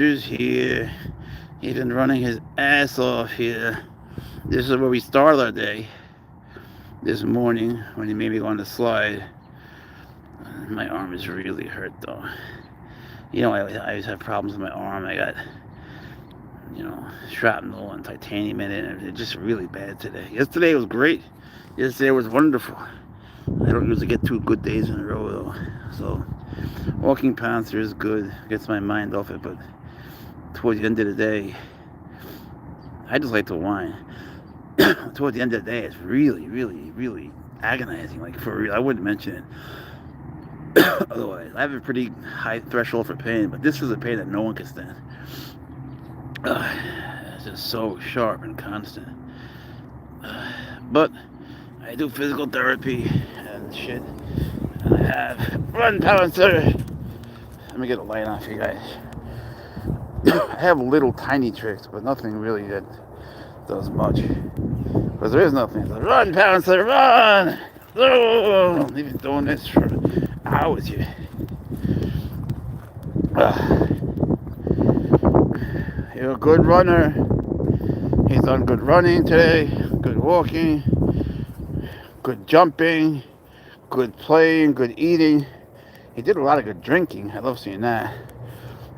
Pouncer's here. He's been running his ass off here. This is where we started our day this morning when he made me go on the slide. My arm is really hurt though. I always have problems with my arm. I got, shrapnel and titanium in it, and it's just really bad today. Yesterday was great. Yesterday was wonderful. I don't usually get 2 good days in a row though. So walking Pouncer is good. Gets my mind off it, but towards the end of the day, I just like to whine. Towards the end of the day, it's really, really, really agonizing. Like, for real, I wouldn't mention it. Otherwise, I have a pretty high threshold for pain, but this is a pain that no one can stand. It's just so sharp and constant. But I do physical therapy and shit. And I have run Pouncer. Let me get a light on for you guys. I have little tiny tricks, but nothing really that does much. Because there is nothing. It's like, run, Pouncer, run! Oh, I've been doing this for hours here. You're a good runner. He's done good running today, good walking, good jumping, good playing, good eating. He did a lot of good drinking. I love seeing that.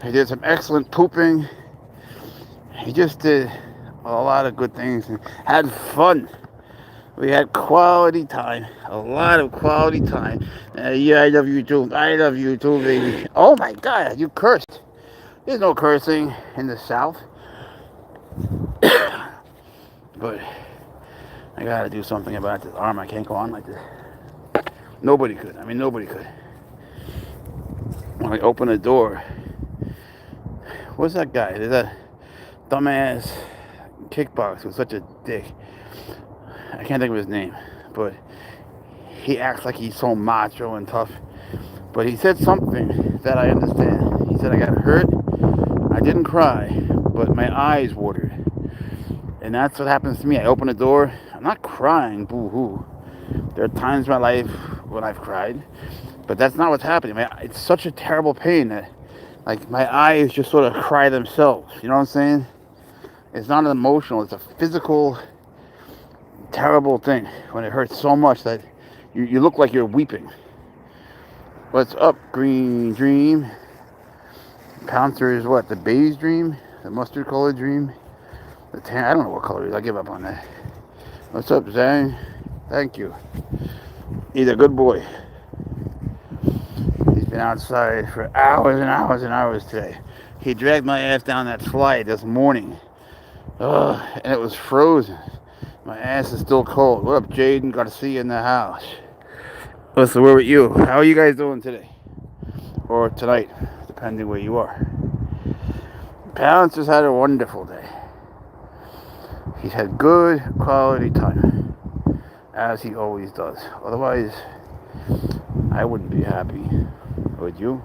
He did some excellent pooping. He just did a lot of good things and had fun. We had quality time, a lot of quality time. Yeah, I love you too. I love you too, baby. Oh my God, you cursed. There's no cursing in the South. But I gotta do something about this arm. I can't go on like this. Nobody could. Nobody could. When I open the door, what's that guy? There's that dumbass kickboxer who's such a dick. I can't think of his name, but he acts like he's so macho and tough. But he said something that I understand. He said, I got hurt. I didn't cry, but my eyes watered. And that's what happens to me. I open the door. I'm not crying, boo-hoo. There are times in my life when I've cried, but that's not what's happening. It's such a terrible pain that, like, my eyes just sort of cry themselves. You know what I'm saying? It's not an emotional. It's a physical, terrible thing when it hurts so much that you look like you're weeping. What's up, Green Dream? Pouncer is what? The beige dream? The mustard colored dream? The tan? I don't know what color it is. I give up on that. What's up, Zang? Thank you. He's a good boy. He's been outside for hours and hours and hours today. He dragged my ass down that slide this morning. And it was frozen. My ass is still cold. What up, Jaden? Got to see you in the house. What's the word with you? How are you guys doing today? Or tonight, depending where you are. Pounce has had a wonderful day. He's had good quality time, as he always does. Otherwise, I wouldn't be happy. Would you?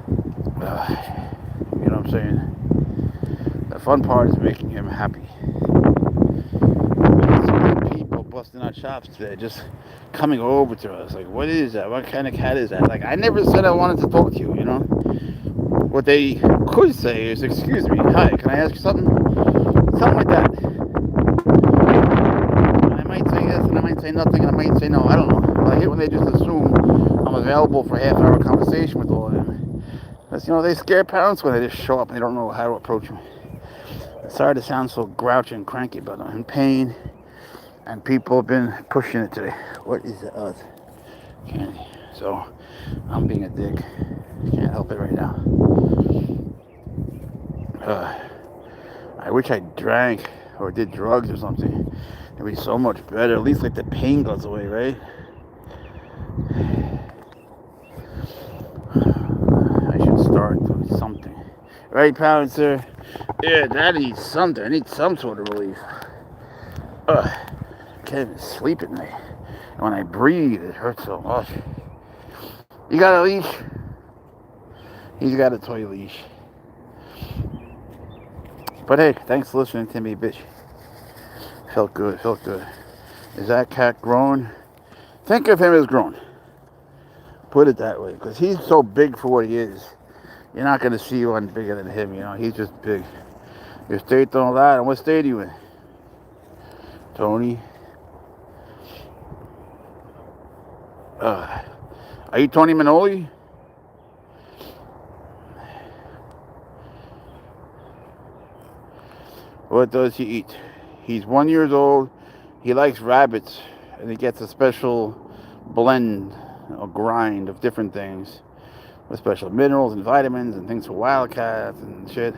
You know what I'm saying? The fun part is making him happy. So many people busting out shops today, just coming over to us. Like, what is that? What kind of cat is that? Like, I never said I wanted to talk to you, you know? What they could say is, excuse me, hi, can I ask you something? Something like that. And I might say yes, and I might say nothing, and I might say no. I don't know. But I hate when they just assume I'm available for a half-hour conversation with all of them. Because, they scare parents when they just show up and they don't know how to approach me. Sorry to sound so grouchy and cranky, but I'm in pain, and people have been pushing it today. What is the odds? Candy. So, I'm being a dick. Can't help it right now. I wish I drank or did drugs or something. It'd be so much better. At least, like, the pain goes away, right? I should start doing something. Right, Pouncer? Yeah, that needs something. I need some sort of relief. Can't even sleep at night. And when I breathe, it hurts so much. You got a leash? He's got a toy leash. But hey, thanks for listening to me, bitch. Felt good. Is that cat grown? Think of him as grown. Put it that way, because he's so big for what he is. You're not going to see one bigger than him, you know. He's just big. Your state don't lie. And what state are you in? Tony? Are you Tony Manoli? What does he eat? He's 1 year old. He likes rabbits. And he gets a special blend or grind of different things. With special minerals and vitamins and things for wildcats and shit.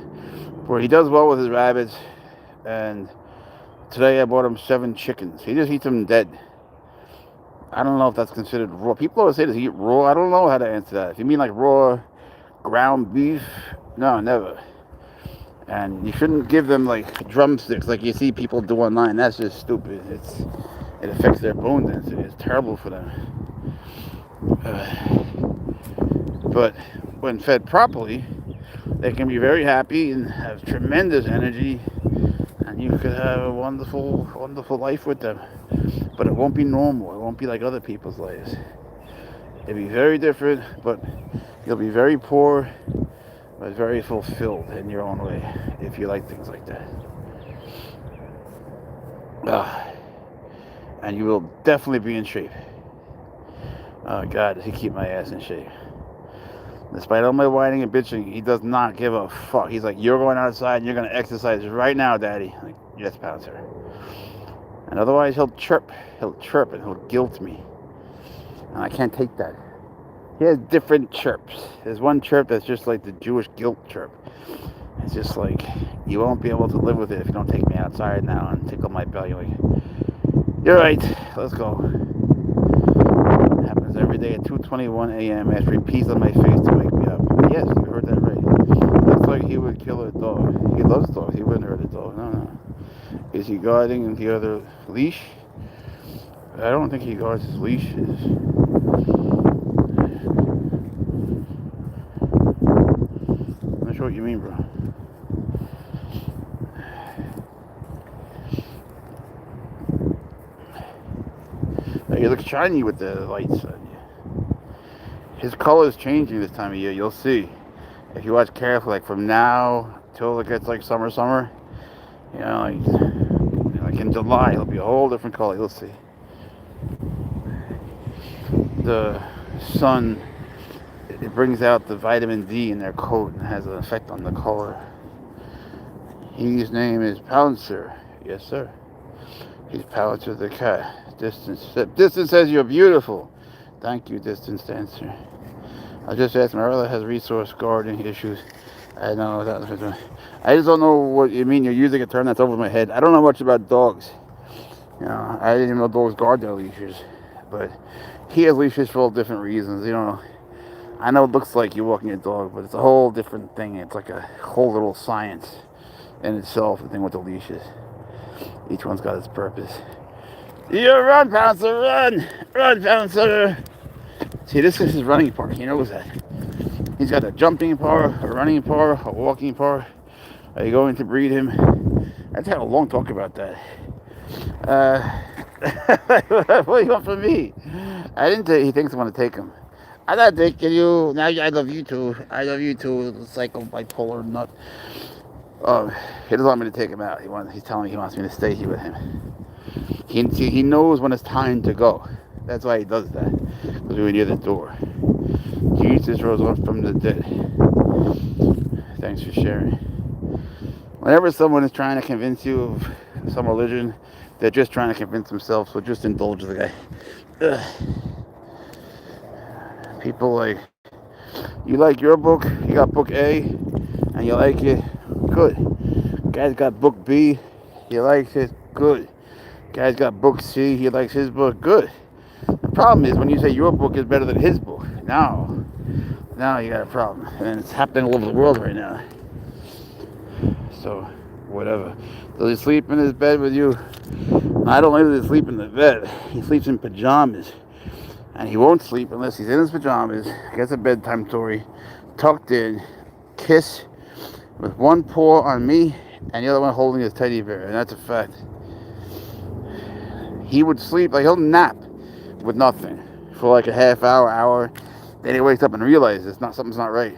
Where he does well with his rabbits. And today I bought him 7 chickens. He just eats them dead. I don't know if that's considered raw. People always say, does he eat raw? I don't know how to answer that. If you mean like raw ground beef, no, never. And you shouldn't give them like drumsticks like you see people do online. That's just stupid. It affects their bone density. It's terrible for them. But when fed properly, they can be very happy and have tremendous energy, and you could have a wonderful, wonderful life with them. But it won't be normal. It won't be like other people's lives. It'll be very different, but you'll be very poor, but very fulfilled in your own way, if you like things like that. And you will definitely be in shape. Oh God, does he keep my ass in shape? Despite all my whining and bitching, he does not give a fuck. He's like, you're going outside and you're going to exercise right now, Daddy. I'm like, yes, Pouncer. And otherwise, he'll chirp and he'll guilt me. And I can't take that. He has different chirps. There's one chirp that's just like the Jewish guilt chirp. It's just like, you won't be able to live with it if you don't take me outside now and tickle my belly. Like, you're right, let's go. It happens every day at 2:21 a.m. It repeats on my face to wake me up. But yes, you heard that right. Looks like he would kill a dog. He loves dogs. He wouldn't hurt a dog. No. Is he guarding the other leash? I don't think he guards his leashes. I'm not sure what you mean, bro. He looks shiny with the lights on you. His color is changing this time of year. You'll see. If you watch carefully, like from now till it gets like summer, you know, like in July, it'll be a whole different color. You'll see. The sun, it brings out the vitamin D in their coat and has an effect on the color. His name is Pouncer. Yes, sir. He's Pouncer the cat. Distance says you're beautiful. Thank you, Distance Dancer. I just asked my brother has resource guarding issues. I don't know what that was. I just don't know what you mean. You're using a term that's over my head. I don't know much about dogs. You know, I didn't even know dogs guard their leashes. But he has leashes for all different reasons. You know, I know it looks like you're walking a dog, but it's a whole different thing. It's like a whole little science in itself, the thing with the leashes. Each one's got its purpose. You run, Pouncer, run! Run, Pouncer! See, this is his running part. He knows that. He's got a jumping part, a running part, a walking part. Are you going to breed him? I've had a long talk about that. What do you want from me? I didn't say he thinks I want to take him. I'm not taking you. Now I love you too. I love you too, psycho bipolar nut. He doesn't want me to take him out. He's telling me he wants me to stay here with him. He knows when it's time to go. That's why he does that. Because we were near the door. Jesus rose up from the dead. Thanks for sharing. Whenever someone is trying to convince you of some religion, they're just trying to convince themselves, so just indulge the guy. Ugh. People like, you like your book, you got book A, and you like it, good. Guy's got book B, he likes it, good. Guy's got book C, he likes his book, good. The problem is when you say your book is better than his book. Now you got a problem. And it's happening all over the world right now. So, whatever. Does he sleep in his bed with you? Not only does he sleep in the bed, he sleeps in pajamas. And he won't sleep unless he's in his pajamas, gets a bedtime story, tucked in, kiss, with one paw on me, and the other one holding his teddy bear. And that's a fact. He would sleep, like he'll nap with nothing for like a half hour. Then he wakes up and realizes something's not right.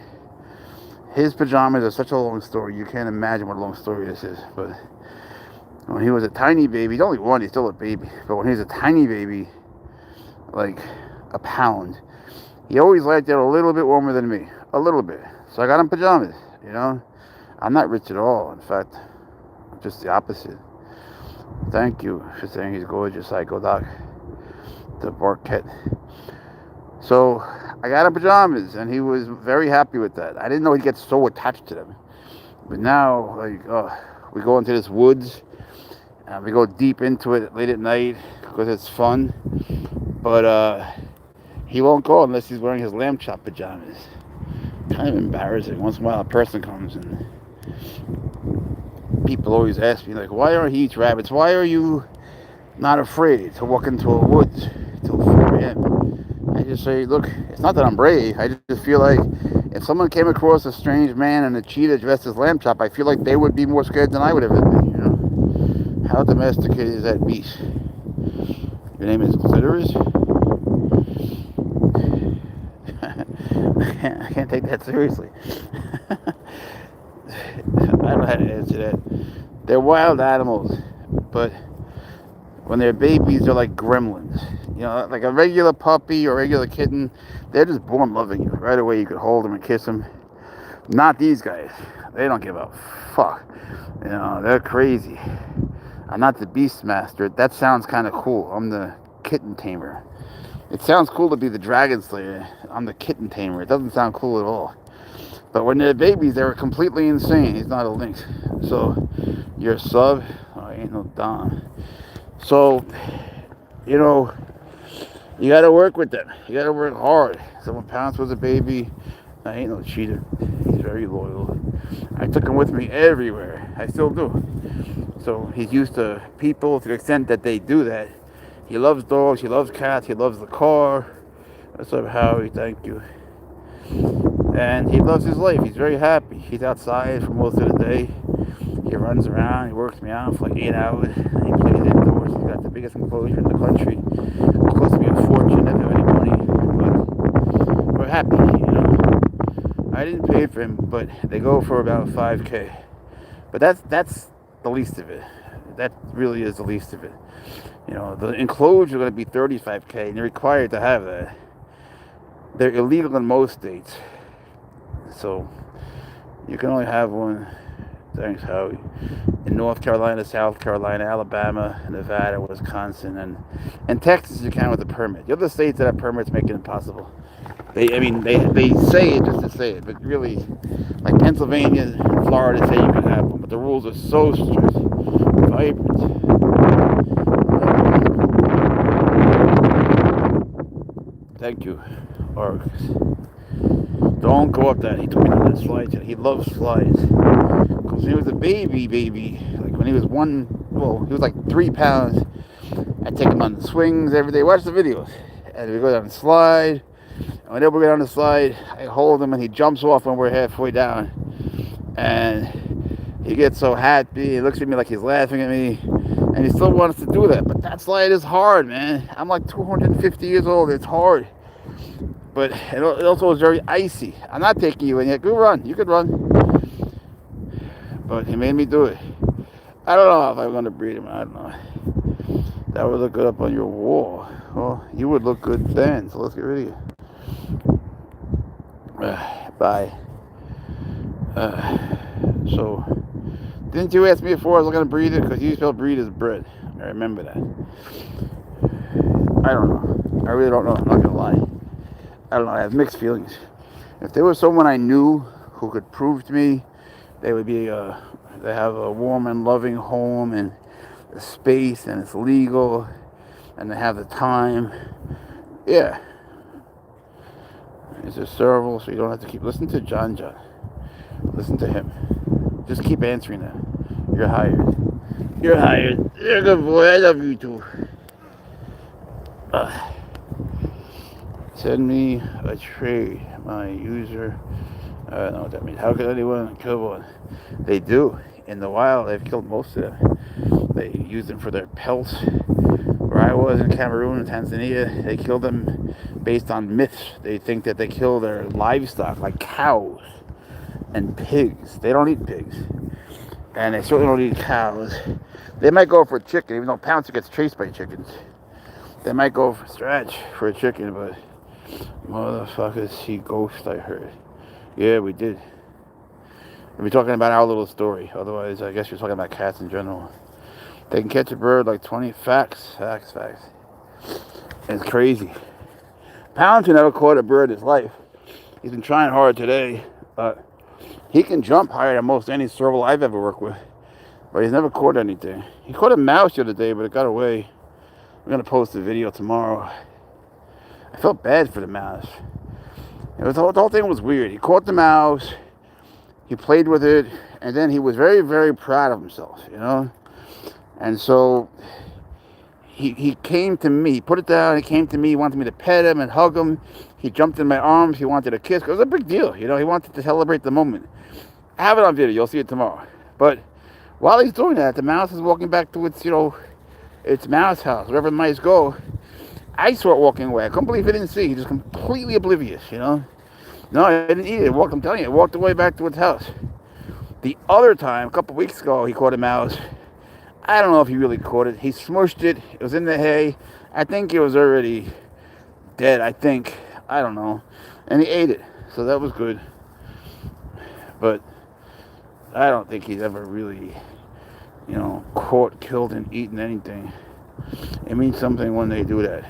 His pajamas are such a long story. You can't imagine what a long story this is. But when he was a tiny baby, he's only one, he's still a baby. But when he was a tiny baby, like a pound, he always liked it a little bit warmer than me. A little bit. So I got him pajamas, you know. I'm not rich at all. In fact, I'm just the opposite. Thank you for saying he's gorgeous, Psycho Doc. The Barquette. So I got him pajamas, and he was very happy with that. I didn't know he'd get so attached to them. But now, like, we go into this woods, and we go deep into it late at night because it's fun. But he won't go unless he's wearing his lamb chop pajamas. Kind of embarrassing. Once in a while, a person comes, and people always ask me, like, why aren't he eats rabbits? Why are you not afraid to walk into a woods till 4 a.m.? I just say, look, it's not that I'm brave. I just feel like if someone came across a strange man and a cheetah dressed as lamb chop, I feel like they would be more scared than I would ever be, you know? How domesticated is that beast? Your name is Clitoris? I can't take that seriously. I don't know how to answer that. They're wild animals, but when they're babies, they're like gremlins. You know, like a regular puppy or regular kitten, they're just born loving you. Right away, you could hold them and kiss them. Not these guys. They don't give a fuck. You know, they're crazy. I'm not the beast master. That sounds kind of cool. I'm the kitten tamer. It sounds cool to be the dragon slayer. I'm the kitten tamer. It doesn't sound cool at all. But when they're babies, they're completely insane. He's not a lynx. So, you're a sub? Oh, I ain't no Don. So, you know, you gotta work with them. You gotta work hard. So when Pouncer was a baby, I ain't no cheater. He's very loyal. I took him with me everywhere. I still do. So he's used to people to the extent that they do that. He loves dogs, he loves cats, he loves the car. What's up, Howie? Thank you. And he loves his life. He's very happy. He's outside for most of the day. He runs around. He works me out for like 8 hours. And he plays indoors. He's got the biggest enclosure in the country. It costs me a fortune. Doesn't have any money. But we're happy, you know. I didn't pay for him, but they go for about $5,000. But that's the least of it. That really is the least of it. You know, the enclosure is going to be $35,000, and you're required to have that. They're illegal in most states. So, you can only have one, thanks Howie, in North Carolina, South Carolina, Alabama, Nevada, Wisconsin, and Texas you can with a permit. The other states that have permits make it impossible. They say it just to say it, but really, like Pennsylvania and Florida say you can have one, but the rules are so strict. Vibrant. Thank you, Argus. Don't go up that. He told me not to slide. He loves slides. Because when he was a baby, like when he was he was like 3 pounds. I'd take him on the swings every day. Watch the videos. And we go down the slide. And whenever we go down the slide, I hold him and he jumps off when we're halfway down. And he gets so happy. He looks at me like he's laughing at me. And he still wants to do that. But that slide is hard, man. I'm like 250 years old. It's hard. But it also is very icy. I'm not taking you in yet. Go run. You could run. But he made me do it. I don't know if I'm going to breed him. I don't know. That would look good up on your wall. Well, you would look good then. So let's get rid of you. Bye. So, didn't you ask me before I was going to breed it? Because you spell breed as bread. I remember that. I don't know. I really don't know. I'm not going to lie. I don't know. I have mixed feelings. If there was someone I knew who could prove to me they would be, they have a warm and loving home and a space and it's legal and they have the time, yeah. It's a Serval, so you don't have to keep listening to John. Listen to him. Just keep answering that. You're hired. You're hired. You're a good boy. I love you too. Send me a trade. My user. I don't know what that means. How could anyone kill one? They do. In the wild, they've killed most of them. They use them for their pelts. Where I was in Cameroon and Tanzania, they kill them based on myths. They think that they kill their livestock, like cows. and pigs. They don't eat pigs. And they certainly don't eat cows. They might go for a chicken, even though Pouncer gets chased by chickens. They might go for stretch for a chicken, but motherfuckers see ghosts, I heard. Yeah, we did. We're talking about our little story. Otherwise, I guess you're talking about cats in general. They can catch a bird like 20 facts. It's crazy. Pouncer never caught a bird in his life. He's been trying hard today. He can jump higher than most any serval I've ever worked with. But he's never caught anything. He caught a mouse the other day, but it got away. We're going to post the video tomorrow. I felt bad for the mouse. The whole thing was weird. He caught the mouse. He played with it. And then he was very, very proud of himself, you know. And so he came to me. He put it down. He came to me. He wanted me to pet him and hug him. He jumped in my arms. He wanted a kiss. It was a big deal, you know. He wanted to celebrate the moment. I have it on video. You'll see it tomorrow. But while he's doing that, the mouse is walking back to its, its mouse house, wherever mice go. I saw it walking away. I couldn't believe he didn't see. He was completely oblivious, you know. No, I didn't eat it. I'm telling you, it walked away back to its house. The other time, a couple weeks ago, he caught a mouse. I don't know if he really caught it. He smushed it. It was in the hay. I think it was already dead, I think. I don't know. And he ate it. So that was good. But I don't think he's ever really, caught, killed, and eaten anything. It means something when they do that.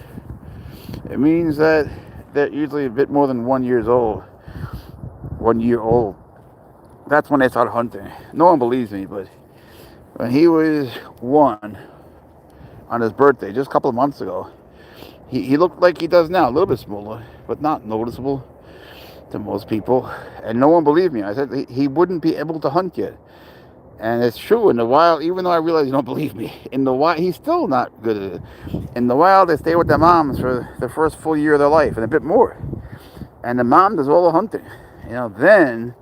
It means that they're usually a bit more than 1 year old. 1 year old. That's when they start hunting. No one believes me, but when he was 1 on his birthday, just a couple of months ago, he looked like he does now, a little bit smaller, but not noticeable to most people. And no one believed me. I said he wouldn't be able to hunt yet. And it's true, in the wild, even though I realize you don't believe me, in the wild, he's still not good at it. In the wild, they stay with their moms for the first full year of their life, and a bit more. And the mom does all the hunting. Then,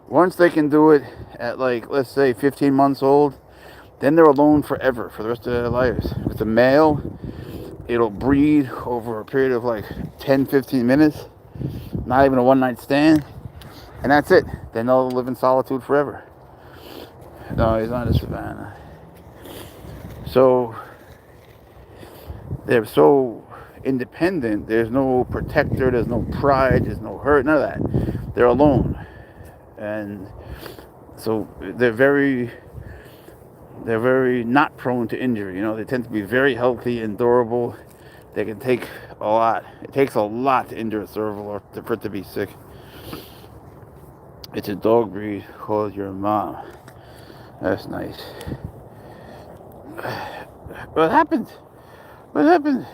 once they can do it at, let's say 15 months old, then they're alone forever, for the rest of their lives. If it's a male, it'll breed over a period of 10, 15 minutes, not even a one-night stand, and that's it. Then they'll live in solitude forever. No, he's not a savannah. So they're so independent. There's no protector. There's no pride. There's no hurt. None of that. They're alone, and so they're very not prone to injury. They tend to be very healthy and durable. They can take a lot. It takes a lot to injure a serval or for it to be sick. It's a dog breed called your mom. That's nice. What happened? What happened?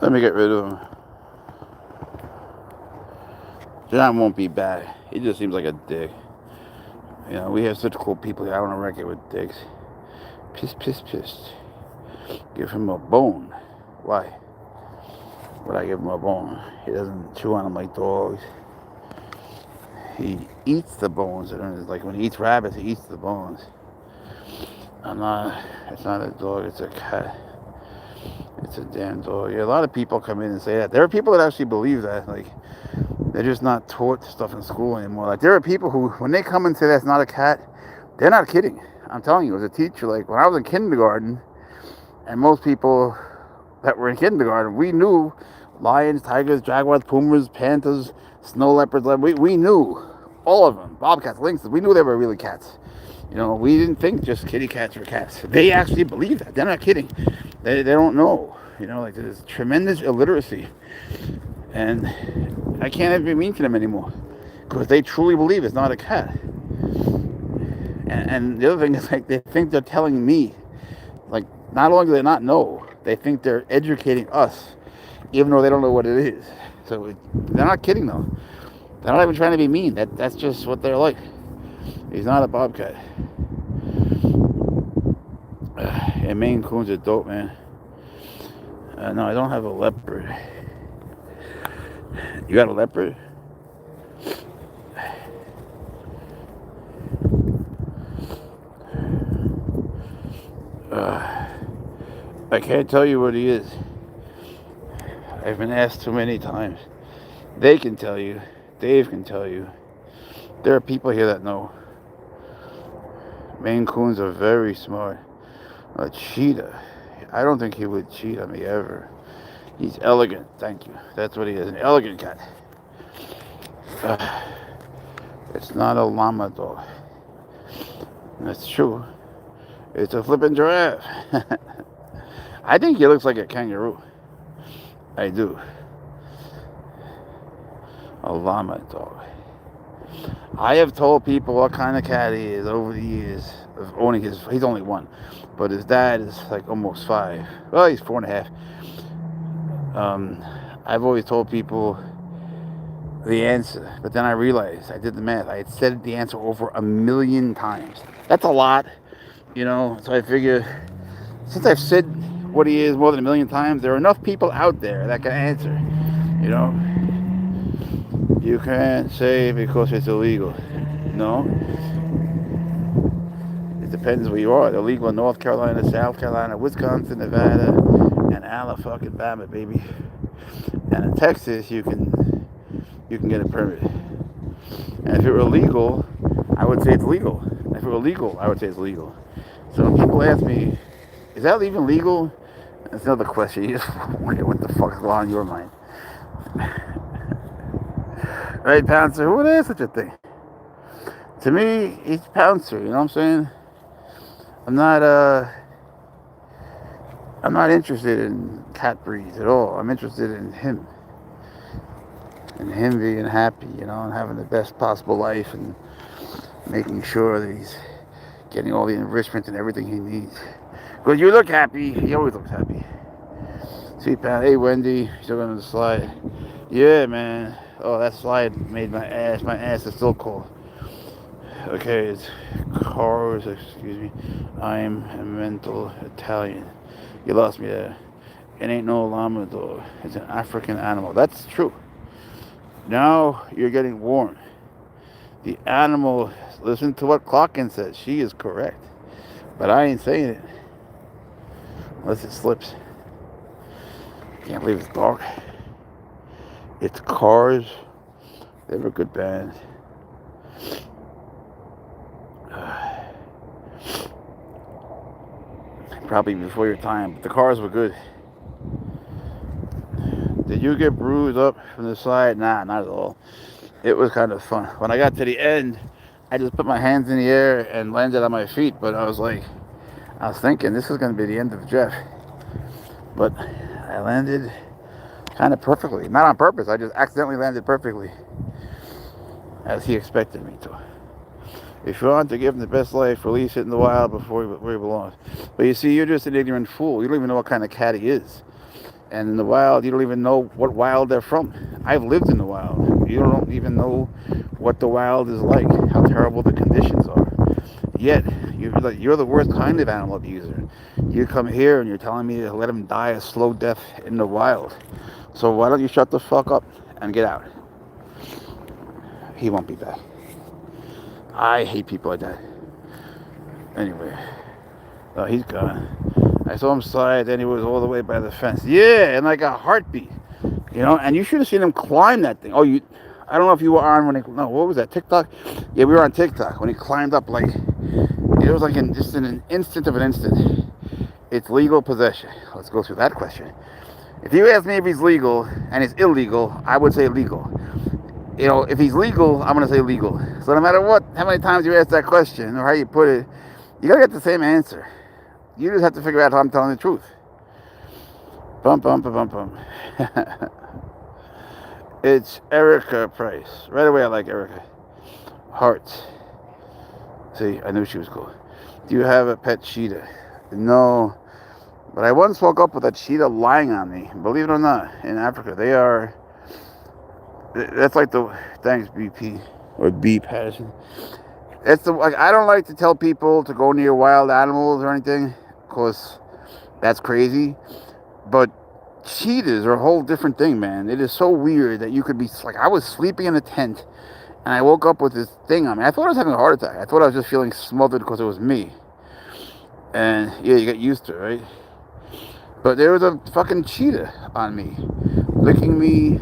Let me get rid of him. John won't be bad. He just seems like a dick. We have such cool people here. I don't want to wreck it with dicks. Piss. Give him a bone. Why? Would I give him a bone? He doesn't chew on them like dogs. He eats the bones. Like when he eats rabbits, he eats the bones. It's not a dog, it's a cat. It's a damn dog. Yeah, a lot of people come in and say that. There are people that actually believe that. They're just not taught stuff in school anymore. There are people who, when they come and say that's not a cat, they're not kidding. I'm telling you, as a teacher, when I was in kindergarten, and most people that were in kindergarten, we knew lions, tigers, jaguars, pumas, panthers, snow leopards. We knew all of them. Bobcats, lynxes. We knew they were really cats. We didn't think just kitty cats were cats. They actually believe that. They're not kidding. They don't know. There's tremendous illiteracy. And I can't even be mean to them anymore. Because they truly believe it's not a cat. And the other thing is, they think they're telling me. Not only do they not know, they think they're educating us, even though they don't know what it is. So they're not kidding, though. They're not even trying to be mean. That's just what they're like. He's not a bobcat. And Maine Coons are dope, man. No, I don't have a leopard. You got a leopard? I can't tell you what he is. I've been asked too many times. They can tell you. Dave can tell you. There are people here that know. Maine Coons are very smart. A cheetah. I don't think he would cheat on me ever. He's elegant. Thank you. That's what he is. An elegant cat. It's not a llama dog. That's true. It's a flippin' giraffe. I think he looks like a kangaroo. I do. A llama dog. I have told people what kind of cat he is over the years of owning his. He's only one, but his dad is like almost 5. Well, he's 4.5. I've always told people the answer, but then I realized I did the math. I had said the answer over 1,000,000 times. That's a lot, you know. So I figure, since I've said what he is more than 1,000,000 times, there are enough people out there that can answer. You know, you can't say because it's illegal. No. It depends where you are. They're legal in North Carolina, South Carolina, Wisconsin, Nevada, and Alabama, baby. And in Texas, you can get a permit. And if it were illegal, I would say it's legal. If it were legal, I would say it's legal. So when people ask me, is that even legal? That's another question. You just wonder what the fuck is going on in your mind. Right, Pouncer? Who would ask such a thing? To me, he's Pouncer, you know what I'm saying? I'm not interested in cat breeds at all. I'm interested in him. And him being happy, you know, and having the best possible life and making sure that he's getting all the enrichment and everything he needs. Because you look happy. He always looks happy. Sweet Pound. Hey, Wendy. Still on the slide. Yeah, man. Oh, that slide made my ass. My ass is still cold. Okay, it's cars. Excuse me. I'm a mental Italian. You lost me there. It ain't no llama dog. It's an African animal. That's true. Now you're getting warm. The animal, listen to what Clocken said. She is correct. But I ain't saying it. Unless it slips. Can't believe it's dark. It's Cars. They were a good band. Probably before your time, but the Cars were good. Did you get bruised up from the side? Nah, not at all. It was kind of fun. When I got to the end, I just put my hands in the air and landed on my feet, but I was thinking this is going to be the end of Jeff. But I landed kind of perfectly. Not on purpose, I just accidentally landed perfectly. As he expected me to. If you want to give him the best life, release it in the wild before where he belongs. But you see, you're just an ignorant fool. You don't even know what kind of cat he is. And in the wild, you don't even know what wild they're from. I've lived in the wild. You don't even know what the wild is like, how terrible the conditions are. Yet, you're the worst kind of animal abuser. You come here and you're telling me to let him die a slow death in the wild. So why don't you shut the fuck up and get out? He won't be back. I hate people like that. Anyway, he's gone. I saw him slide, then he was all the way by the fence. Yeah, and like a heartbeat, you know. And you should have seen him climb that thing. Oh, I don't know if you were on when no, what was that, TikTok? Yeah, we were on TikTok when he climbed up. Like it was like just in an instant of an instant. It's legal possession. Let's go through that question. If you ask me if he's legal and it's illegal, I would say legal. You know, if he's legal, I'm going to say legal. So no matter how many times you ask that question or how you put it, you got to get the same answer. You just have to figure out how I'm telling the truth. Bum, bum, bum, bum, bum. It's Erica Price. Right away, I like Erica. Hearts. See, I knew she was cool. Do you have a pet cheetah? No. But I once woke up with a cheetah lying on me. Believe it or not, in Africa, they are... That's like the... Thanks, BP. Or B Patterson. It's I don't like to tell people to go near wild animals or anything, because that's crazy. But cheetahs are a whole different thing, man. It is so weird that you could be... Like, I was sleeping in a tent, and I woke up with this thing on me. I thought I was having a heart attack. I thought I was just feeling smothered because it was me. And, yeah, you get used to it, right? But there was a fucking cheetah on me, licking me,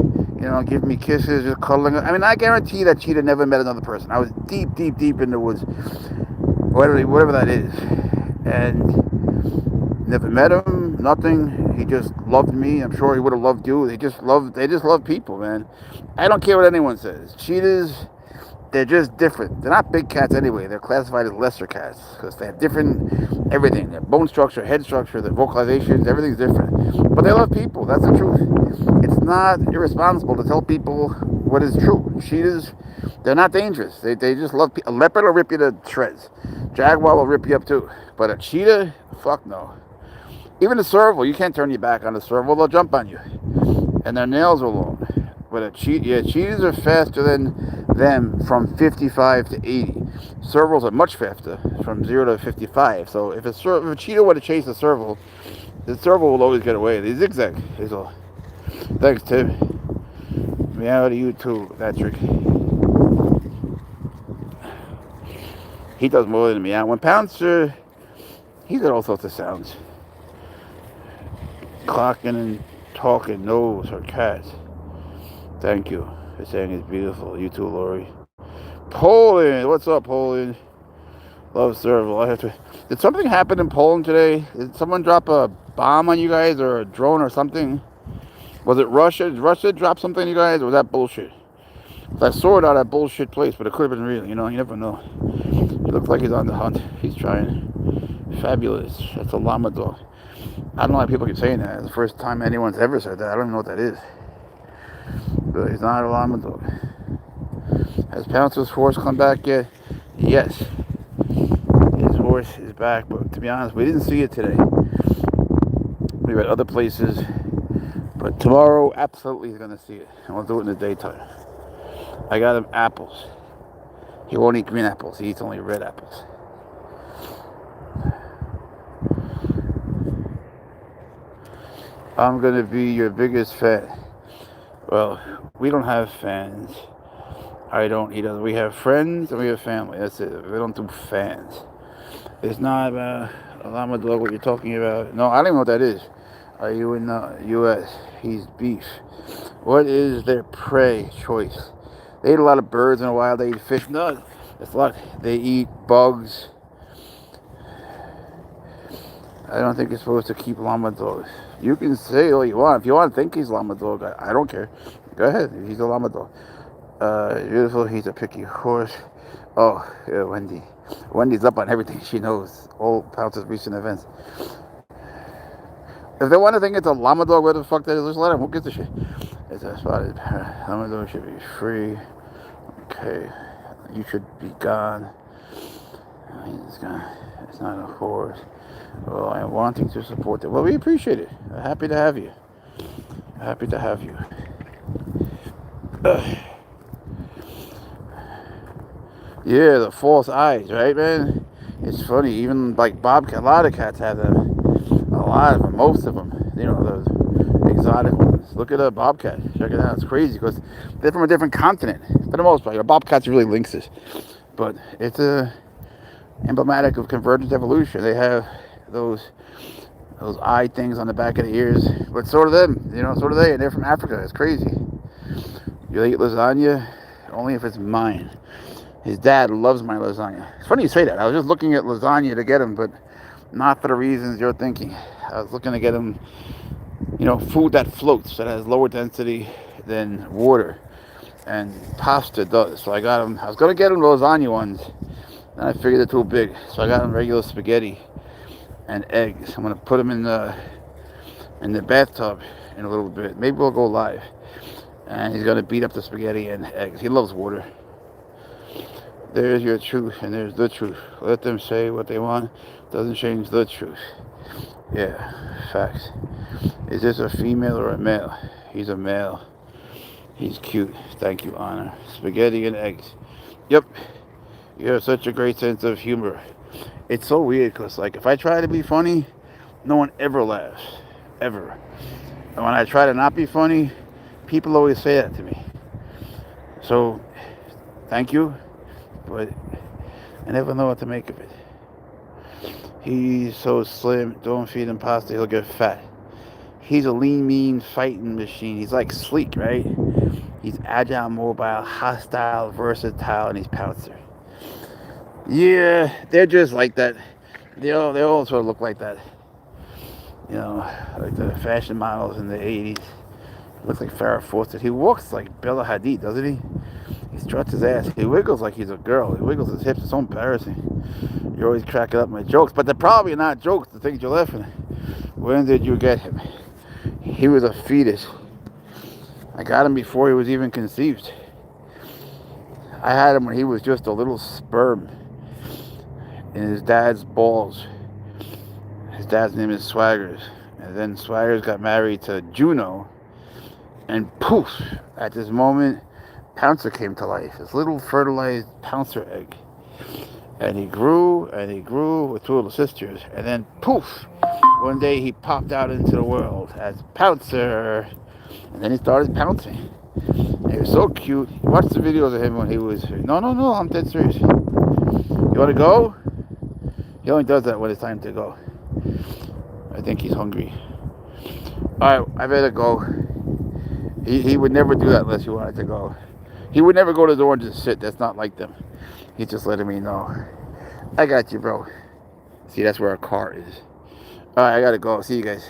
giving me kisses, just cuddling. I mean, I guarantee that cheetah never met another person. I was deep, deep, deep in the woods, whatever that is, and never met him. Nothing. He just loved me. I'm sure he would have loved you. They just love people, man. I don't care what anyone says. Cheetahs, they're just different. They're not big cats anyway. They're classified as lesser cats because they have different everything. Their bone structure, head structure, their vocalizations, everything's different. But they love people. That's the truth. It's not irresponsible to tell people what is true. Cheetahs, they're not dangerous. They just love people. A leopard will rip you to shreds. Jaguar will rip you up too. But a cheetah, fuck no. Even a serval, you can't turn your back on a serval. They'll jump on you. And their nails are long. But cheetahs are faster than them from 55 to 80. Servals are much faster from 0 to 55. So if a cheetah were to chase a serval, the serval will always get away. They zigzag. Is all. Thanks, Tim. Meow to you too, Patrick. He does more than meow. When Pouncer, he got all sorts of sounds. Clocking and talking knows her cat. Thank you for saying it's beautiful. You too, Lori. Poland, what's up, Poland? Love Serval. Did something happen in Poland today? Did someone drop a bomb on you guys or a drone or something? Was it Russia? Did Russia drop something on you guys, or was that bullshit? I saw it out of that bullshit place, but it could have been real. You never know. He looks like he's on the hunt. He's trying. Fabulous. That's a llama dog. I don't know why people keep saying that. It's the first time anyone's ever said that. I don't even know what that is. But he's not a llama dog. Has Pouncer's horse come back yet? Yes. His horse is back, but to be honest, we didn't see it today. We were at other places. But tomorrow, absolutely, he's going to see it. And we'll do it in the daytime. I got him apples. He won't eat green apples. He eats only red apples. I'm going to be your biggest fan. Well, we don't have fans. I don't either. We have friends and we have family. That's it. We don't do fans. It's not a llama dog what you're talking about. No, I don't even know what that is. Are you in the U.S.? He's beef. What is their prey choice? They eat a lot of birds in a while. They eat fish. No, it's a lot. They eat bugs. I don't think you're supposed to keep llama dogs. You can say all you want. If you want to think he's a llama dog, I don't care. Go ahead. He's a llama dog. Beautiful. He's a picky horse. Oh, yeah, Wendy. Wendy's up on everything. She knows all Pouncer's recent events. If they want to think it's a llama dog, where the fuck that is, just let him. Who gives a shit? It's a spotted parrot. Llama dog should be free. Okay. You should be gone. He's gone. It's not a horse. Well, I'm wanting to support it. Well, we appreciate it. We're happy to have you. Happy to have you. Yeah, the false eyes, right, man? It's funny. Even like bobcat, a lot of cats have them. A lot of them, most of them. Those exotic ones. Look at a bobcat. Check it out. It's crazy because they're from a different continent. For the most part, bobcats are really lynxes, but it's emblematic of convergent evolution. They have those eye things on the back of the ears, but so do them. So do they, and they're from Africa. It's crazy. You eat lasagna only if it's mine. His dad loves my lasagna. It's funny you say that. I was just looking at lasagna to get him, but not for the reasons you're thinking. I was looking to get him, food that floats, that has lower density than water, and pasta does. So I got him. I was gonna get him the lasagna ones, and I figured they're too big. So I got him regular spaghetti and eggs. I'm gonna put them in the bathtub in a little bit. Maybe we'll go live, and he's gonna beat up the spaghetti and eggs. He loves water. There's your truth, and there's the truth. Let them say what they want. Doesn't change the truth. Yeah, facts. Is this a female or a male? He's a male. He's cute. Thank you, Honor. Spaghetti and eggs. Yep. You have such a great sense of humor. It's so weird because, if I try to be funny, no one ever laughs. Ever. And when I try to not be funny, people always say that to me. So, thank you. But I never know what to make of it. He's so slim. Don't feed him pasta. He'll get fat. He's a lean, mean fighting machine. He's like sleek, right? He's agile, mobile, hostile, versatile, and he's Pouncer. Yeah, they're just like that. They all sort of look like that. You know, like the fashion models in the 80s. Looks like Farrah Fawcett. He walks like Bella Hadid, doesn't he? He struts his ass. He wiggles like he's a girl. He wiggles his hips. It's so embarrassing. You're always cracking up my jokes, but they're probably not jokes, the things you're laughing at. When did you get him? He was a fetus. I got him before he was even conceived. I had him when he was just a little sperm in his dad's balls. His dad's name is Swaggers. And then Swaggers got married to Juno. And poof, at this moment, Pouncer came to life. This little fertilized Pouncer egg. And he grew with two little sisters. And then poof, one day he popped out into the world as Pouncer. And then he started pouncing. He was so cute. Watch the videos of him when he was... No, I'm dead serious. You want to go? He only does that when it's time to go. I think he's hungry. Alright, I better go. He would never do that unless you wanted to go. He would never go to the door and just sit. That's not like them. He's just letting me know. I got you, bro. See, that's where our car is. Alright, I gotta go. See you guys.